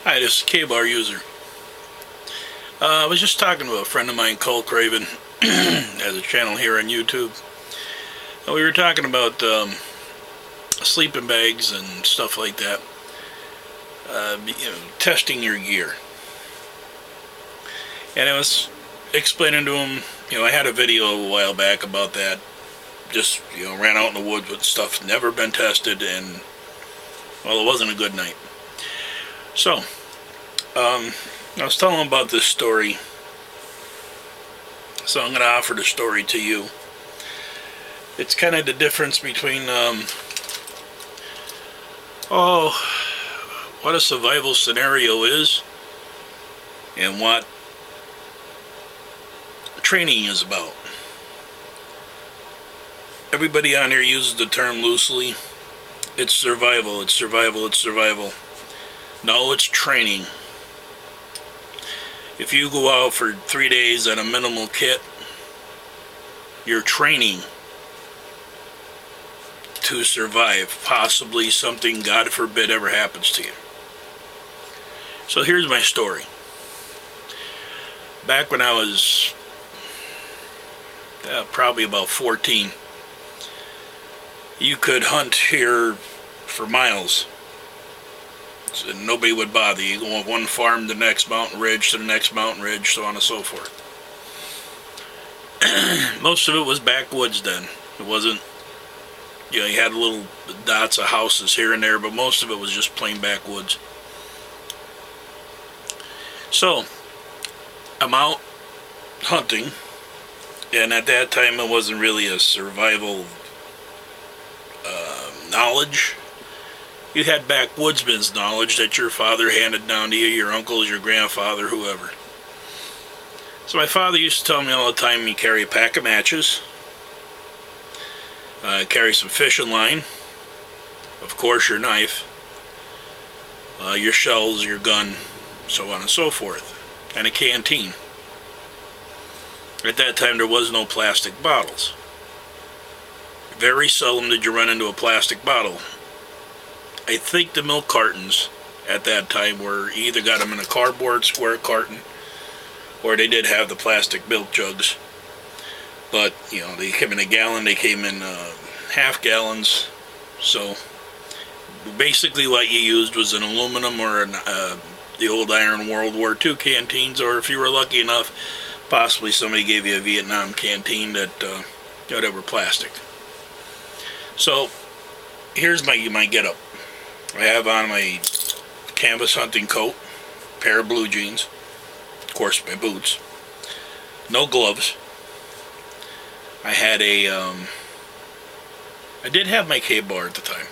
Hi, this is K-Bar user. I was just talking to a friend of mine, Cole Craven, has a channel here on YouTube. And we were talking about sleeping bags and stuff like that. Testing your gear. And I was explaining to him, I had a video a while back about that. Just, ran out in the woods with stuff never been tested, and, well, it wasn't a good night. So, I was telling him about this story, so I'm going to offer the story to you. It's kind of the difference between, what a survival scenario is and what training is about. Everybody on here uses the term loosely. It's survival, it's survival, it's survival. No, it's training. If you go out for 3 days on a minimal kit, you're training to survive. Possibly something, God forbid, ever happens to you. So here's my story. Back when I was probably about 14, you could hunt here for miles. So nobody would bother you. Go on one farm to the next mountain ridge to the next mountain ridge, so on and so forth. Most of it was backwoods then. It wasn't, you had little dots of houses here and there, but most of it was just plain backwoods. So, I'm out hunting, and at that time it wasn't really a survival knowledge. You had backwoodsman's knowledge that your father handed down to you, your uncles, your grandfather, whoever. So my father used to tell me all the time, you carry a pack of matches, carry some fishing line, of course your knife, your shells, your gun, so on and so forth, and a canteen. At that time there was no plastic bottles. Very seldom did you run into a plastic bottle. I think the milk cartons at that time were either got them in a cardboard square carton, or they did have the plastic milk jugs. But, they came in a gallon, they came in half gallons. So, basically what you used was an aluminum or the old iron World War II canteens, or if you were lucky enough, possibly somebody gave you a Vietnam canteen that were plastic. So, here's my get-up. I have on my canvas hunting coat, pair of blue jeans, of course my boots, no gloves. I had I did have my K-bar at the time.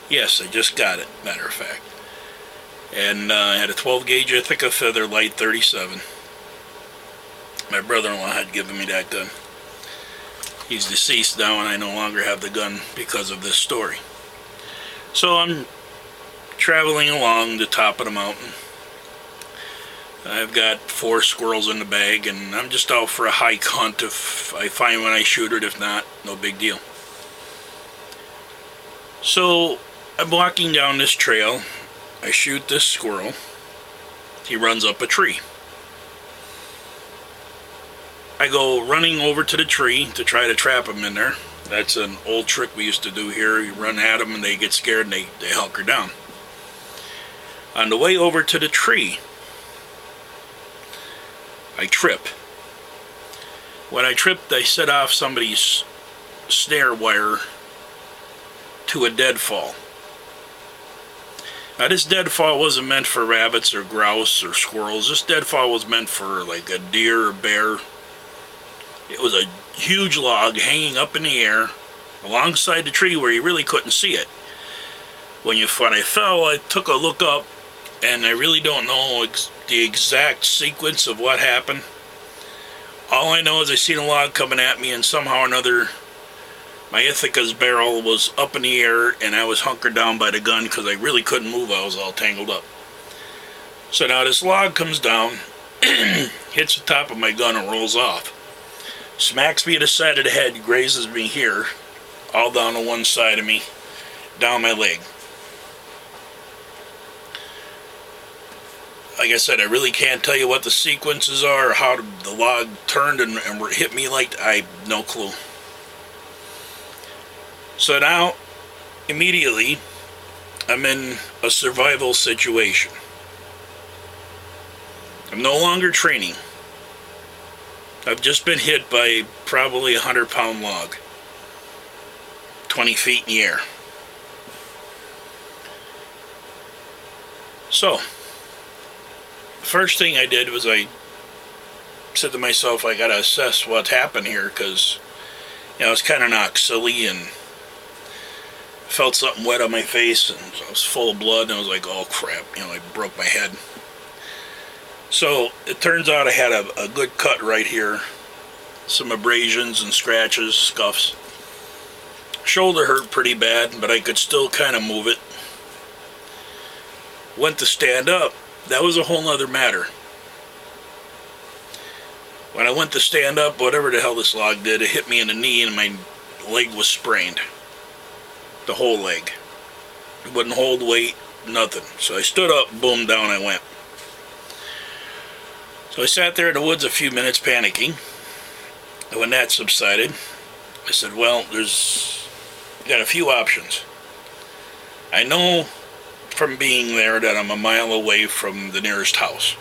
Yes, I just got it, matter of fact. And I had a 12 gauge Ithaca Feather Light 37. My brother-in-law had given me that gun. He's deceased now, and I no longer have the gun because of this story. So I'm traveling along the top of the mountain. I've got 4 squirrels in the bag, and I'm just out for a hike hunt. If I find one, I shoot it. If not, no big deal. So I'm walking down this trail. I shoot this squirrel. He runs up a tree. I go running over to the tree to try to trap him in there. That's an old trick we used to do here. You run at them and they get scared and they hunker down. On the way over to the tree, I trip. When I tripped, I set off somebody's snare wire to a deadfall. Now this deadfall wasn't meant for rabbits or grouse or squirrels. This deadfall was meant for like a deer or bear. It was a huge log hanging up in the air alongside the tree where you really couldn't see it. When I fell, I took a look up, and I really don't know the exact sequence of what happened. All I know is I seen a log coming at me, and somehow or another, my Ithaca's barrel was up in the air, and I was hunkered down by the gun because I really couldn't move. I was all tangled up. So now this log comes down, hits the top of my gun, and rolls off. Smacks me to the side of the head, grazes me here, all down to one side of me, down my leg. like I said, I really can't tell you what the sequences are, or how the log turned and hit me like I no clue. So now, immediately, I'm in a survival situation. I'm no longer training. I've just been hit by probably 100-pound log, 20 feet in the air. So, the first thing I did was I said to myself, I gotta assess what's happened here, because, I was kind of knocked silly and felt something wet on my face, and I was full of blood, and I was like, oh crap, I broke my head. So, it turns out I had a good cut right here, some abrasions and scratches, scuffs. Shoulder hurt pretty bad, but I could still kind of move it. Went to stand up. That was a whole nother matter. When I went to stand up, whatever the hell this log did, it hit me in the knee and my leg was sprained. The whole leg. It wouldn't hold weight, nothing. So I stood up, boom, down I went. So I sat there in the woods a few minutes panicking. And when that subsided, I said, well, got a few options. I know from being there that I'm a mile away from the nearest house.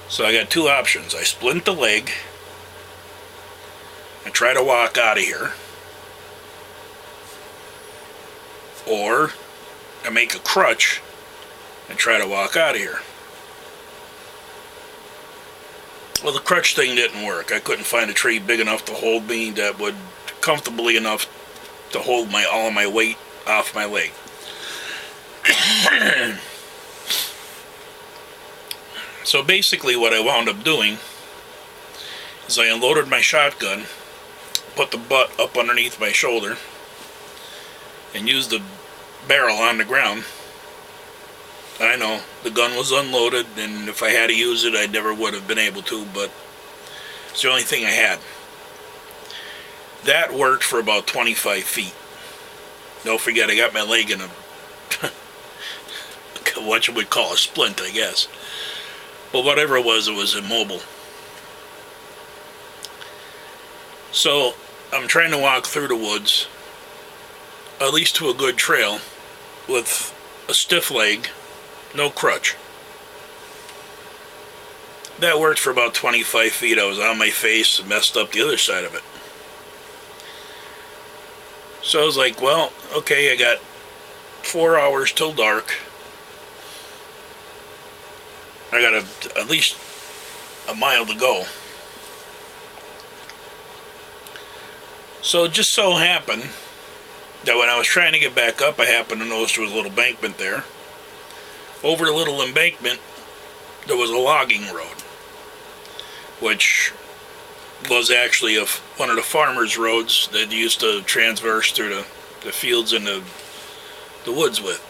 So I got two options. I splint the leg and try to walk out of here. Or I make a crutch and try to walk out of here. Well, the crutch thing didn't work. I couldn't find a tree big enough to hold me that would comfortably enough to hold all of my weight off my leg. So basically what I wound up doing is I unloaded my shotgun, put the butt up underneath my shoulder, and used the barrel on the ground. I know, the gun was unloaded, and if I had to use it, I never would have been able to, but it's the only thing I had. That worked for about 25 feet. Don't forget, I got my leg in a, what you would call a splint, I guess. But whatever it was immobile. So, I'm trying to walk through the woods, at least to a good trail, with a stiff leg, no crutch. That worked for about 25 feet. I was on my face and messed up the other side of it. So I was like, well, okay, I got 4 hours till dark. I got at least a mile to go. So it just so happened that when I was trying to get back up, I happened to notice there was a little embankment there. Over the little embankment, there was a logging road, which was actually one of the farmers' roads that you used to transverse through the fields and the woods with.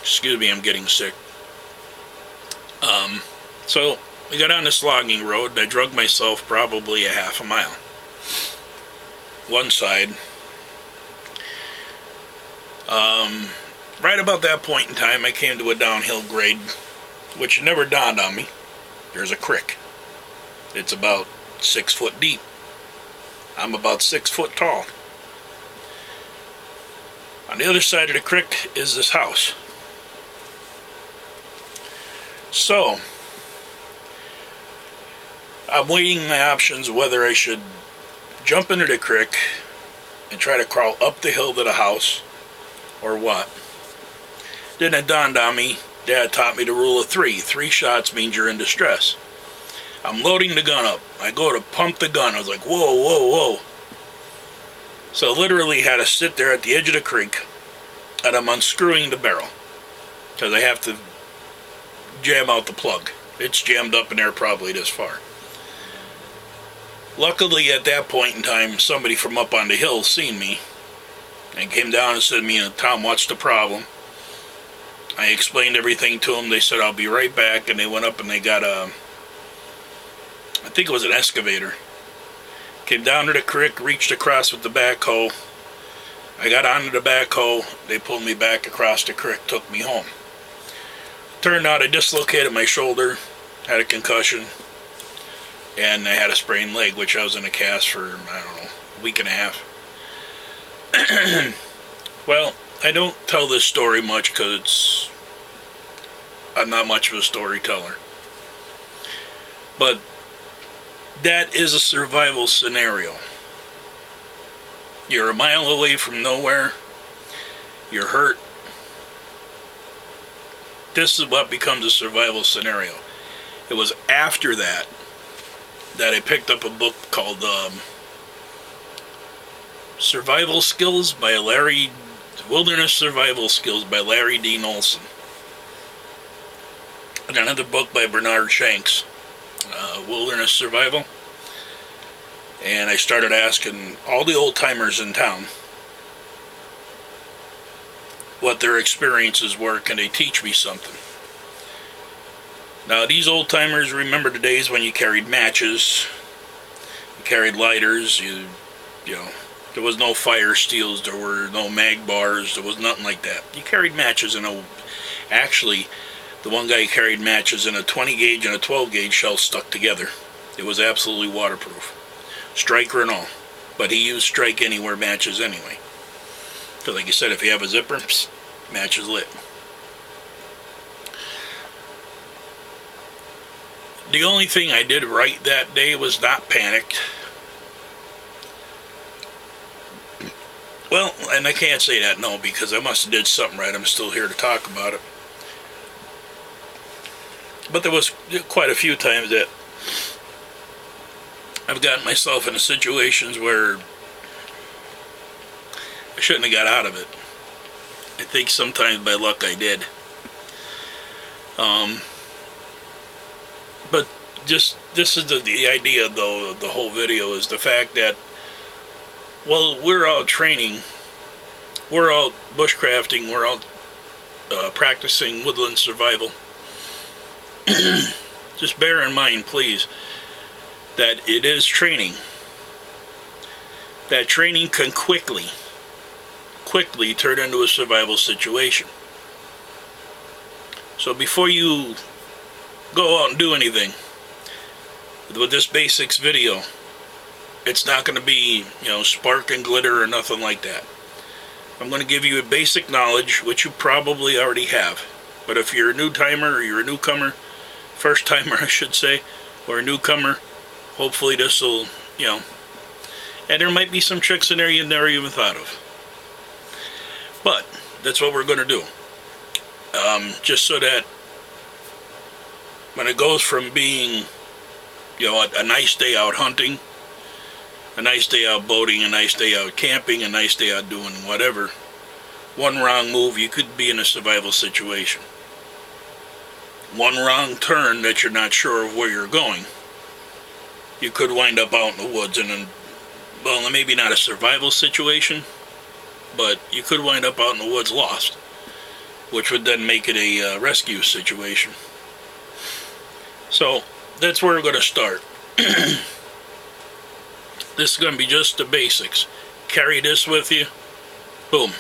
Excuse me, I'm getting sick. So I got on this logging road and I drug myself probably a half a mile. One side. Right about that point in time, I came to a downhill grade, which never dawned on me. There's a creek. It's about 6 foot deep. I'm about 6 foot tall. On the other side of the creek is this house. So, I'm weighing my options whether I should jump into the creek and try to crawl up the hill to the house or what. Then it dawned on me, Dad taught me the rule of 3. 3 shots means you're in distress. I'm loading the gun up. I go to pump the gun. I was like, whoa, whoa, whoa. So I literally had to sit there at the edge of the creek and I'm unscrewing the barrel because I have to jam out the plug. It's jammed up in there probably this far. Luckily at that point in time, somebody from up on the hill seen me and came down and said to me, Tom, what's the problem? I explained everything to them. They said, I'll be right back. And they went up and they got I think it was an excavator. Came down to the creek, reached across with the backhoe, I got onto the backhoe, they pulled me back across the creek, took me home. Turned out I dislocated my shoulder, had a concussion, and I had a sprained leg, which I was in a cast for, I don't know, a week and a half. Well, I don't tell this story much because I'm not much of a storyteller. But that is a survival scenario. You're a mile away from nowhere. You're hurt. This is what becomes a survival scenario. It was after that I picked up a book called Survival Skills by Wilderness Survival Skills by Larry D. Olson. And another book by Bernard Shanks, Wilderness Survival. And I started asking all the old timers in town what their experiences were. Can they teach me something? Now, these old timers remember the days when you carried matches, you carried lighters, you know, there was no fire steels, there were no mag bars, there was nothing like that. You carried matches actually, the one guy carried matches in a 20 gauge and a 12 gauge shell stuck together. It was absolutely waterproof. Striker and all. But he used strike anywhere matches anyway. So like you said, if you have a zipper, match is lit. The only thing I did right that day was not panicked. Well, and I can't say that, no, because I must have did something right. I'm still here to talk about it. But there was quite a few times that I've gotten myself into situations where I shouldn't have got out of it. I think sometimes by luck I did. But just, this is the idea, though, of the whole video, is the fact that, well, we're out training, we're out bushcrafting, we're out practicing woodland survival. Just bear in mind, please, that it is training. That training can quickly turn into a survival situation. So before you go out and do anything with this basics video, it's not going to be, you know, spark and glitter or nothing like that. I'm going to give you a basic knowledge, which you probably already have. But if you're a new timer or you're a newcomer, first timer I should say, or a newcomer, hopefully this will, you know, and there might be some tricks in there you never even thought of. But that's what we're going to do. Just so that when it goes from being, you know, a nice day out hunting, a nice day out boating, a nice day out camping, a nice day out doing whatever, one wrong move, you could be in a survival situation. One wrong turn that you're not sure of where you're going, you could wind up out in the woods and, well, maybe not a survival situation, but you could wind up out in the woods lost, which would then make it a rescue situation. So that's where we're going to start. This is going to be just the basics. Carry this with you. Boom.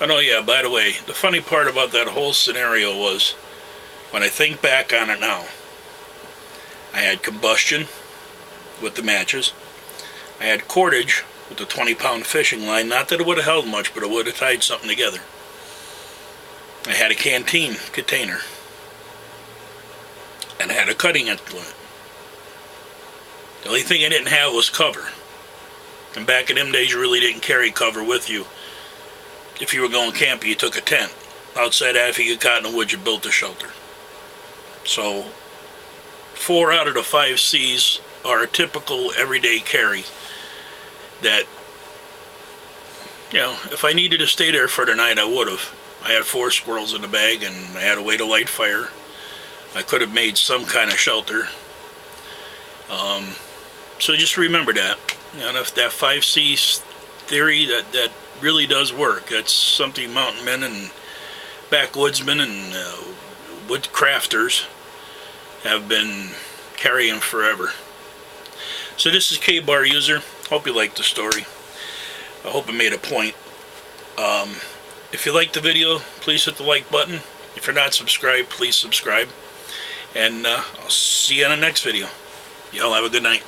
Oh, yeah, by the way, the funny part about that whole scenario was, when I think back on it now, I had combustion with the matches. I had cordage with the 20-pound fishing line. Not that it would have held much, but it would have tied something together. I had a canteen container. And I had a cutting implement. The only thing I didn't have was cover. And back in them days, you really didn't carry cover with you. If you were going camping, you took a tent. Outside that, if you get caught in the woods, you built a shelter. So, 4 out of the 5 C's are a typical everyday carry that, you know, if I needed to stay there for the night, I would have. I had 4 squirrels in the bag, and I had a way to light fire. I could have made some kind of shelter. So just remember that. You know, if that 5C theory, that really does work. That's something mountain men and backwoodsmen and wood crafters have been carrying forever. So this is K-Bar User. Hope you liked the story. I hope it made a point. If you like the video, please hit the like button. If you're not subscribed, please subscribe. And I'll see you in the next video. Y'all have a good night.